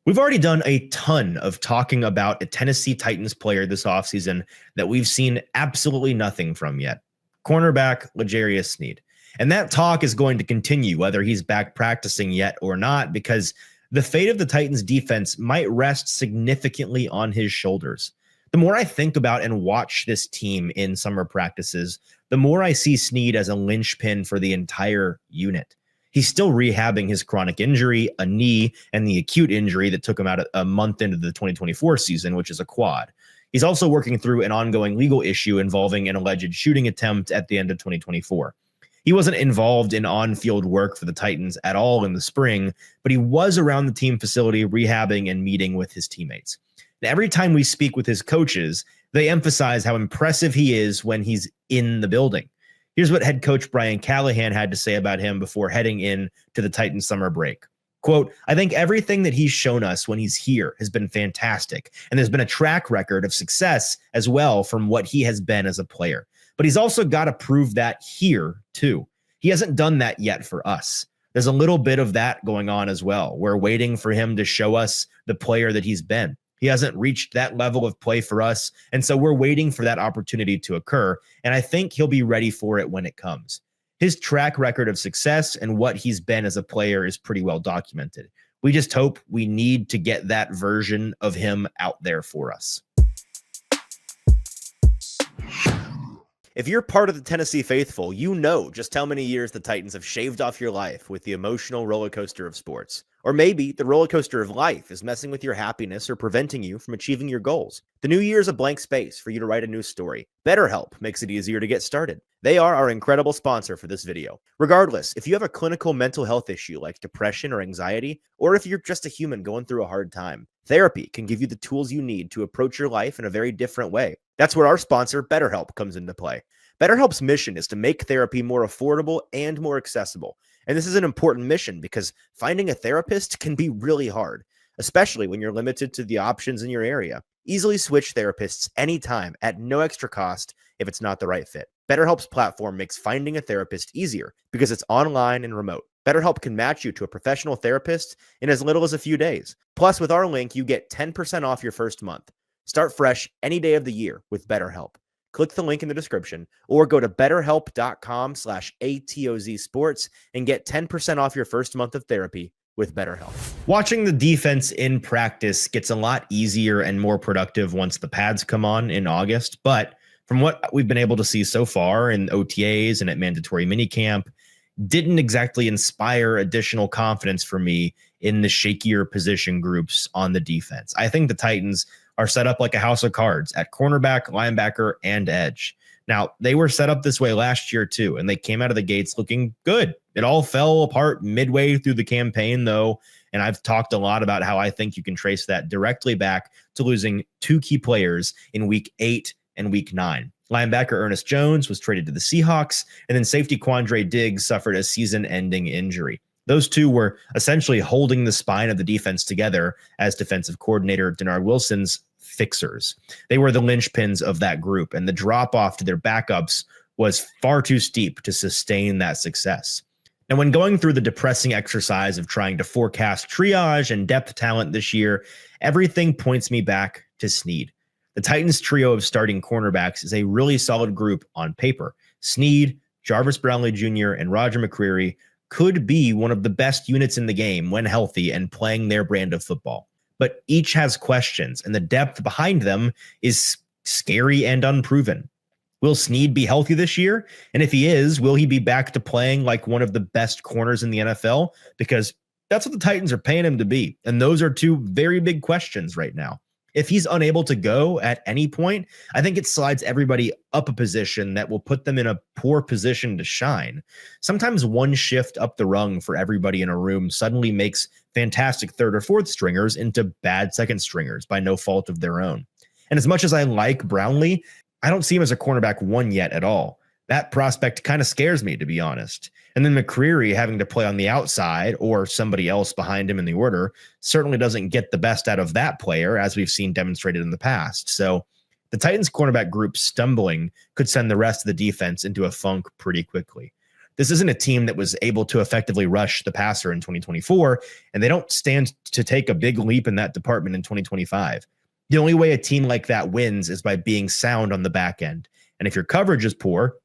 We've already done a ton of talking about a Tennessee Titans player this offseason that we've seen absolutely nothing from yet. Cornerback L'Jarius Sneed. And that talk is going to continue whether he's back practicing yet or not, because the fate of the Titans defense might rest significantly on his shoulders. The more I think about and watch this team in summer practices, the more I see Sneed as a linchpin for the entire unit. He's still rehabbing his chronic injury, a knee, and the acute injury that took him out a month into the 2024 season, which is a quad. He's also working through an ongoing legal issue involving an alleged shooting attempt at the end of 2024. He wasn't involved in on-field work for the Titans at all in the spring, but he was around the team facility rehabbing and meeting with his teammates. And every time we speak with his coaches, they emphasize how impressive he is when he's in the building. Here's what head coach Brian Callahan had to say about him before heading in to the Titans summer break. Quote, "I think everything that he's shown us when he's here has been fantastic, and there's been a track record of success as well from what he has been as a player. But he's also got to prove that here, too. He hasn't done that yet for us. There's a little bit of that going on as well. We're waiting for him to show us the player that he's been. He hasn't reached that level of play for us, and so we're waiting for that opportunity to occur, and I think he'll be ready for it when it comes. His track record of success and what he's been as a player is pretty well documented. We just hope we need to get that version of him out there for us." If you're part of the Tennessee faithful, you know just how many years the Titans have shaved off your life with the emotional roller coaster of sports. Or maybe the roller coaster of life is messing with your happiness or preventing you from achieving your goals. The new year is a blank space for you to write a new story. BetterHelp makes it easier to get started. They are our incredible sponsor for this video. Regardless, if you have a clinical mental health issue like depression or anxiety, or if you're just a human going through a hard time, therapy can give you the tools you need to approach your life in a very different way. That's where our sponsor, BetterHelp, comes into play. BetterHelp's mission is to make therapy more affordable and more accessible. And this is an important mission because finding a therapist can be really hard, especially when you're limited to the options in your area. Easily switch therapists anytime at no extra cost if it's not the right fit. BetterHelp's platform makes finding a therapist easier because it's online and remote. BetterHelp can match you to a professional therapist in as little as a few days. Plus, with our link, you get 10% off your first month. Start fresh any day of the year with BetterHelp. Click the link in the description or go to betterhelp.com/ATOZsports and get 10% off your first month of therapy with BetterHelp. Watching the defense in practice gets a lot easier and more productive once the pads come on in August. But from what we've been able to see so far in OTAs and at mandatory minicamp, didn't exactly inspire additional confidence for me in the shakier position groups on the defense. I think the Titans are set up like a house of cards at cornerback, linebacker, and edge. Now, they were set up this way last year too, and they came out of the gates looking good. It all fell apart midway through the campaign, though, and I've talked a lot about how I think you can trace that directly back to losing two key players in Week 8 and Week 9. Linebacker Ernest Jones was traded to the Seahawks, and then safety Quandre Diggs suffered a season-ending injury. Those two were essentially holding the spine of the defense together as defensive coordinator Denard Wilson's fixers. They were the linchpins of that group, and the drop-off to their backups was far too steep to sustain that success. And when going through the depressing exercise of trying to forecast triage and depth talent this year, everything points me back to Sneed. The Titans trio of starting cornerbacks is a really solid group on paper. Sneed, Jarvis Brownlee Jr., and Roger McCreary could be one of the best units in the game when healthy and playing their brand of football. But each has questions, and the depth behind them is scary and unproven. Will Sneed be healthy this year? And if he is, will he be back to playing like one of the best corners in the NFL? Because that's what the Titans are paying him to be. And those are two very big questions right now. If he's unable to go at any point, I think it slides everybody up a position that will put them in a poor position to shine. Sometimes one shift up the rung for everybody in a room suddenly makes fantastic third or fourth stringers into bad second stringers by no fault of their own. And as much as I like Brownlee, I don't see him as a cornerback one yet at all. That prospect kind of scares me, to be honest. And then McCreary having to play on the outside or somebody else behind him in the order certainly doesn't get the best out of that player, as we've seen demonstrated in the past. So the Titans cornerback group stumbling could send the rest of the defense into a funk pretty quickly. This isn't a team that was able to effectively rush the passer in 2024, and they don't stand to take a big leap in that department in 2025. The only way a team like that wins is by being sound on the back end. And if your coverage is poor,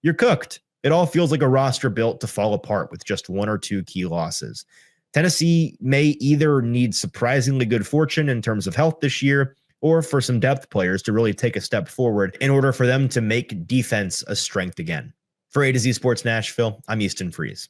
you're cooked. It all feels like a roster built to fall apart with just one or two key losses. Tennessee may either need surprisingly good fortune in terms of health this year, or for some depth players to really take a step forward in order for them to make defense a strength again. For A to Z Sports Nashville, I'm Easton Freeze.